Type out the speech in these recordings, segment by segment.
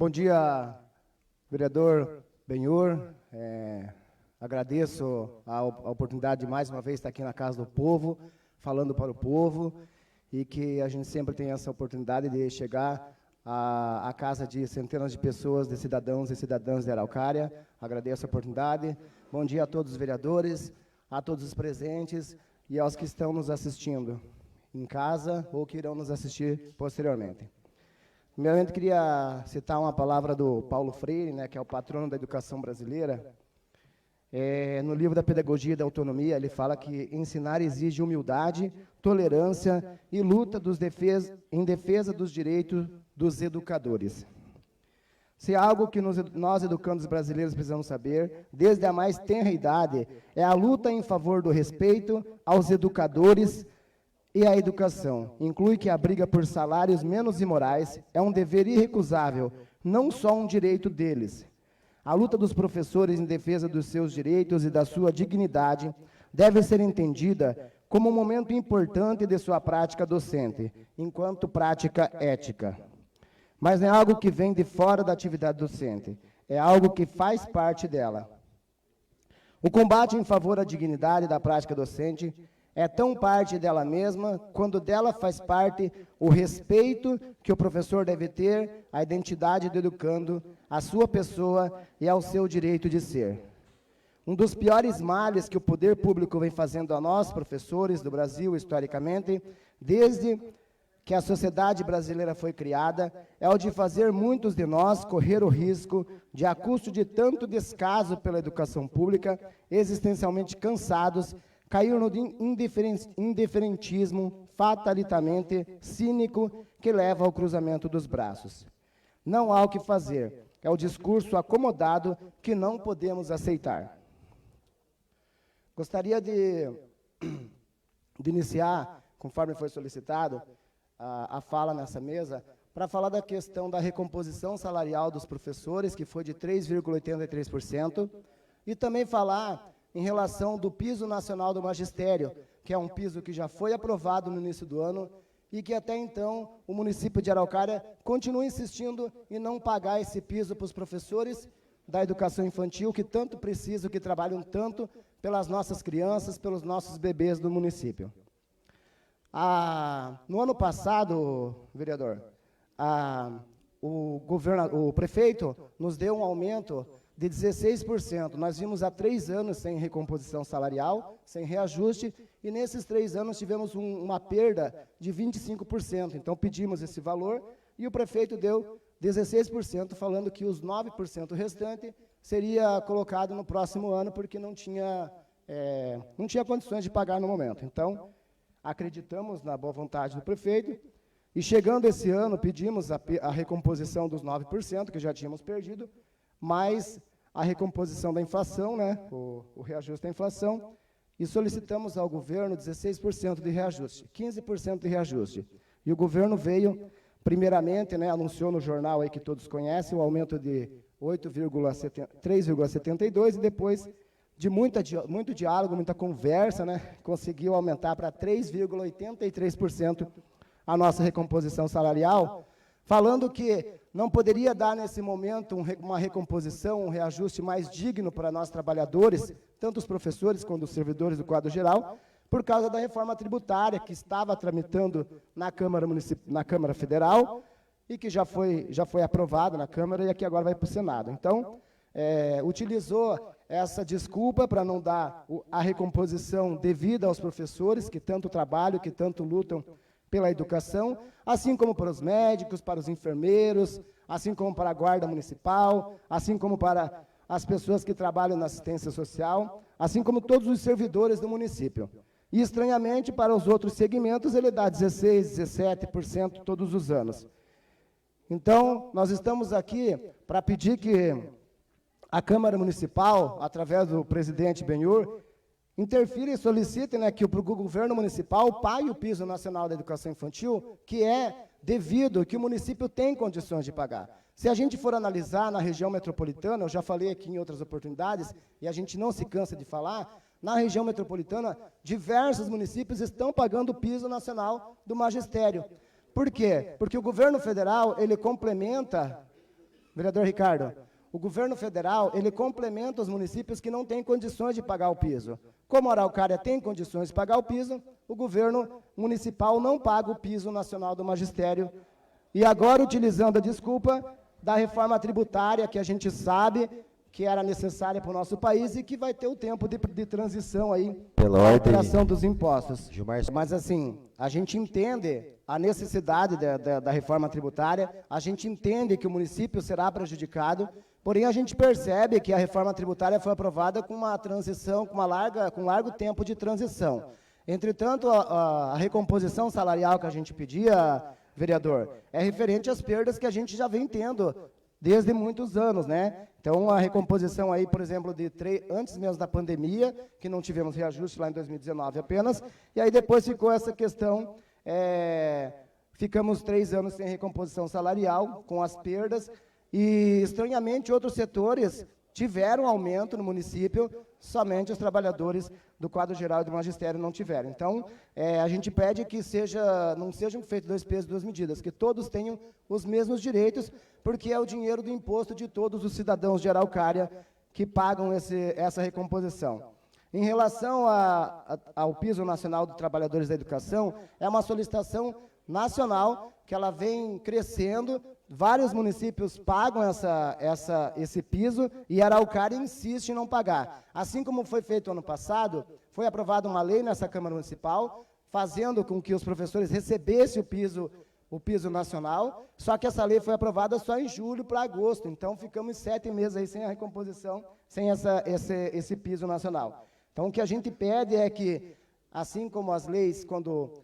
Bom dia, vereador Benhur. Agradeço a oportunidade de mais uma vez estar aqui na Casa do Povo, falando para o povo, e que a gente sempre tem essa oportunidade de chegar à casa de centenas de pessoas, de cidadãos e cidadãs de Araucária. Agradeço a oportunidade. Bom dia a todos os vereadores, a todos os presentes e aos que estão nos assistindo em casa ou que irão nos assistir posteriormente. Primeiramente, queria citar uma palavra do Paulo Freire, que é o patrono da educação brasileira. No livro da Pedagogia da Autonomia, ele fala que ensinar exige humildade, tolerância e luta em defesa dos direitos dos educadores. Se há algo que nós, educandos brasileiros, precisamos saber, desde a mais tenra idade, é a luta em favor do respeito aos educadores e à educação. Inclui que a briga por salários menos imorais é um dever irrecusável, não só um direito deles. A luta dos professores em defesa dos seus direitos e da sua dignidade deve ser entendida como um momento importante de sua prática docente, enquanto prática ética. Mas não é algo que vem de fora da atividade docente, é algo que faz parte dela. O combate em favor da dignidade da prática docente é tão parte dela mesma, quando dela faz parte o respeito que o professor deve ter à identidade do educando, à sua pessoa e ao seu direito de ser. Um dos piores males que o poder público vem fazendo a nós, professores do Brasil, historicamente, desde que a sociedade brasileira foi criada, é o de fazer muitos de nós correr o risco de, a custo de tanto descaso pela educação pública, existencialmente cansados, cair no indiferentismo fatalitamente cínico que leva ao cruzamento dos braços. Não há o que fazer, é o discurso acomodado que não podemos aceitar. Gostaria de iniciar, conforme foi solicitado, a fala nessa mesa, para falar da questão da recomposição salarial dos professores, que foi de 3,83%, e também falar em relação do piso nacional do magistério, que é um piso que já foi aprovado no início do ano e que até então o município de Araucária continua insistindo em não pagar esse piso para os professores da educação infantil, que tanto precisam, que trabalham tanto pelas nossas crianças, pelos nossos bebês do município. No ano passado, vereador, o prefeito nos deu um aumento de 16%. Nós vimos há 3 anos sem recomposição salarial, sem reajuste, e nesses 3 anos tivemos uma perda de 25%. Então, pedimos esse valor e o prefeito deu 16%, falando que os 9% restante seria colocado no próximo ano, porque não tinha condições de pagar no momento. Então, acreditamos na boa vontade do prefeito, e chegando esse ano, pedimos a recomposição dos 9%, que já tínhamos perdido, mais a recomposição da inflação, o reajuste da inflação, e solicitamos ao governo 16% de reajuste, 15% de reajuste. E o governo veio, primeiramente, anunciou no jornal aí que todos conhecem, o aumento de 3,72%, e depois de muito diálogo, muita conversa, conseguiu aumentar para 3,83% a nossa recomposição salarial, falando que não poderia dar, nesse momento, uma recomposição, um reajuste mais digno para nós trabalhadores, tanto os professores quanto os servidores do quadro geral, por causa da reforma tributária que estava tramitando na Câmara Federal e que já foi aprovada na Câmara e aqui agora vai para o Senado. Então, utilizou essa desculpa para não dar a recomposição devida aos professores que tanto trabalham, que tanto lutam pela educação, assim como para os médicos, para os enfermeiros, assim como para a guarda municipal, assim como para as pessoas que trabalham na assistência social, assim como todos os servidores do município. E, estranhamente, para os outros segmentos, ele dá 16%, 17% todos os anos. Então, nós estamos aqui para pedir que a Câmara Municipal, através do presidente Benhur, interfira e solicite que o governo municipal pague o piso nacional da educação infantil, que é devido, que o município tem condições de pagar. Se a gente for analisar na região metropolitana, eu já falei aqui em outras oportunidades, e a gente não se cansa de falar, na região metropolitana, diversos municípios estão pagando o piso nacional do magistério. Por quê? Porque o governo federal, ele complementa vereador Ricardo, o governo federal, ele complementa os municípios que não têm condições de pagar o piso. Como a Araucária tem condições de pagar o piso, o governo municipal não paga o piso nacional do magistério. E agora, utilizando a desculpa da reforma tributária, que a gente sabe que era necessária para o nosso país e que vai ter o tempo de transição aí, pela alteração dos impostos. Gilmar. Mas, assim, a gente entende a necessidade da reforma tributária, a gente entende que o município será prejudicado, porém a gente percebe que a reforma tributária foi aprovada com uma transição, com largo tempo de transição. Entretanto, a recomposição salarial que a gente pedia, vereador, é referente às perdas que a gente já vem tendo desde muitos anos, né? Então, a recomposição aí, por exemplo, antes mesmo da pandemia, que não tivemos reajuste lá em 2019 apenas, e aí depois ficou essa questão, ficamos 3 anos sem recomposição salarial, com as perdas, e, estranhamente, outros setores tiveram aumento no município, somente os trabalhadores do quadro geral e do magistério não tiveram. Então, a gente pede que não sejam feitos 2 pesos, 2 medidas, que todos tenham os mesmos direitos, porque é o dinheiro do imposto de todos os cidadãos de Araucária que pagam essa recomposição. Em relação ao piso nacional dos trabalhadores da educação, é uma solicitação nacional que ela vem crescendo. Vários municípios pagam esse piso e Araucária insiste em não pagar. Assim como foi feito ano passado, foi aprovada uma lei nessa Câmara Municipal, fazendo com que os professores recebessem o piso nacional, só que essa lei foi aprovada só em julho para agosto, então ficamos 7 meses aí sem a recomposição, sem esse piso nacional. Então, o que a gente pede é que, assim como as leis, quando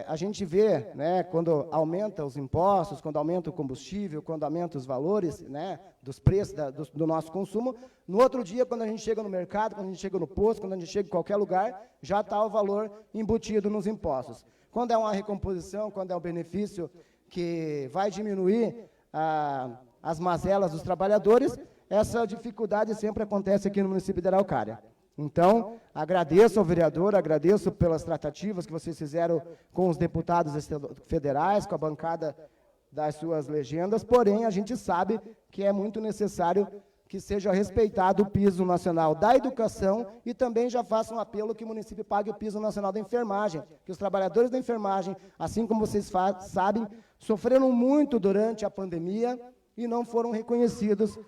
a gente vê, né, quando aumenta os impostos, quando aumenta o combustível, quando aumenta os valores, né, dos preços do nosso consumo, no outro dia, quando a gente chega no mercado, quando a gente chega no posto, quando a gente chega em qualquer lugar, já está o valor embutido nos impostos. Quando é uma recomposição, quando é um benefício que vai diminuir as mazelas dos trabalhadores, essa dificuldade sempre acontece aqui no município de Araucária. Então, agradeço ao vereador, agradeço pelas tratativas que vocês fizeram com os deputados federais, com a bancada das suas legendas, porém, a gente sabe que é muito necessário que seja respeitado o piso nacional da educação e também já faço um apelo que o município pague o piso nacional da enfermagem, que os trabalhadores da enfermagem, assim como vocês sabem, sofreram muito durante a pandemia e não foram reconhecidos.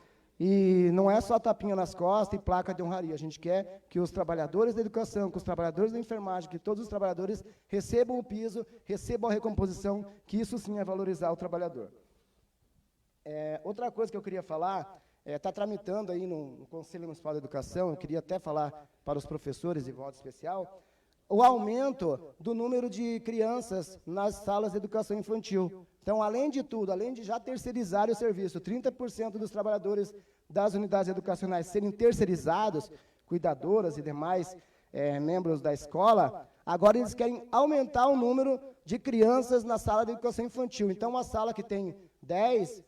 E não é só tapinha nas costas e placa de honraria. A gente quer que os trabalhadores da educação, que os trabalhadores da enfermagem, que todos os trabalhadores recebam o piso, recebam a recomposição, que isso sim é valorizar o trabalhador. Outra coisa que eu queria falar, está tramitando aí no Conselho Municipal de Educação, eu queria até falar para os professores de voto especial, o aumento do número de crianças nas salas de educação infantil. Então, além de tudo, além de já terceirizar o serviço, 30% dos trabalhadores das unidades educacionais serem terceirizados, cuidadoras e demais membros da escola, agora eles querem aumentar o número de crianças na sala de educação infantil. Então, uma sala que tem 10,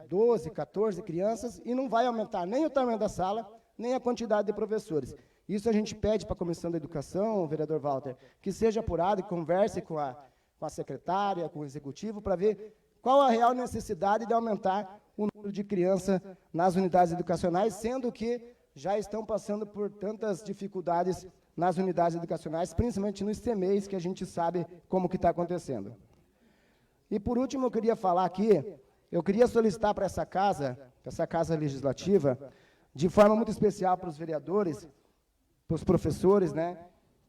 12, 14 crianças, e não vai aumentar nem o tamanho da sala, nem a quantidade de professores. Isso a gente pede para a Comissão da Educação, vereador Walter, que seja apurado e converse com a secretária, com o executivo, para ver qual a real necessidade de aumentar o número de crianças nas unidades educacionais, sendo que já estão passando por tantas dificuldades nas unidades educacionais, principalmente nos CMEs, que a gente sabe como que está acontecendo. E, por último, eu queria falar aqui, eu queria solicitar para essa casa legislativa, de forma muito especial para os vereadores, para os professores, né,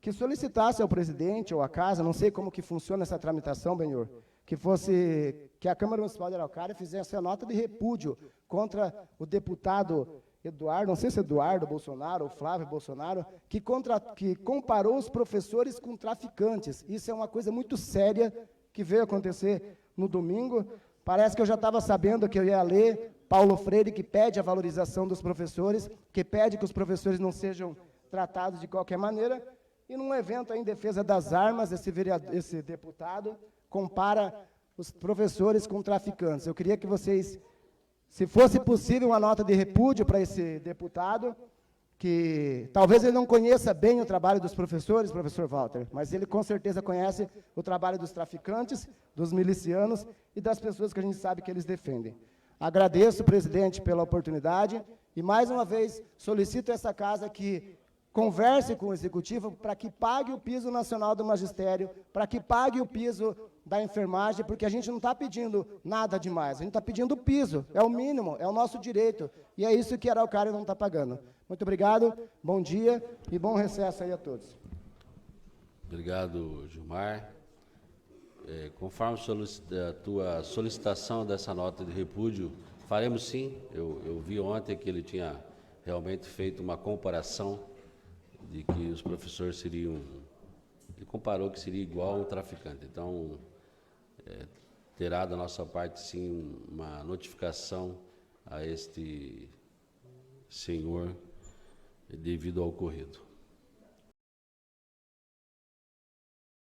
que solicitasse ao presidente ou à casa, não sei como que funciona essa tramitação, Benhor, que a Câmara Municipal de Araucária fizesse a nota de repúdio contra o deputado Eduardo, não sei se é Eduardo Bolsonaro ou Flávio Bolsonaro, que comparou os professores com traficantes. Isso é uma coisa muito séria que veio acontecer no domingo. Parece que eu já estava sabendo que eu ia ler Paulo Freire, que pede a valorização dos professores, que pede que os professores não sejam tratados de qualquer maneira, e num evento em defesa das armas, esse deputado compara os professores com traficantes. Eu queria que vocês, se fosse possível, uma nota de repúdio para esse deputado, que talvez ele não conheça bem o trabalho dos professores, professor Walter, mas ele com certeza conhece o trabalho dos traficantes, dos milicianos e das pessoas que a gente sabe que eles defendem. Agradeço, presidente, pela oportunidade e, mais uma vez, solicito essa casa que converse com o Executivo para que pague o piso nacional do magistério, para que pague o piso da enfermagem, porque a gente não está pedindo nada demais, a gente está pedindo o piso, é o mínimo, é o nosso direito, e é isso que a Araucária não está pagando. Muito obrigado, bom dia e bom recesso aí a todos. Obrigado, Gilmar. Conforme a tua solicitação dessa nota de repúdio, faremos sim. Eu vi ontem que ele tinha realmente feito uma comparação de que os professores seriam... Ele comparou que seria igual a um traficante. Então, terá da nossa parte, sim, uma notificação a este senhor devido ao ocorrido.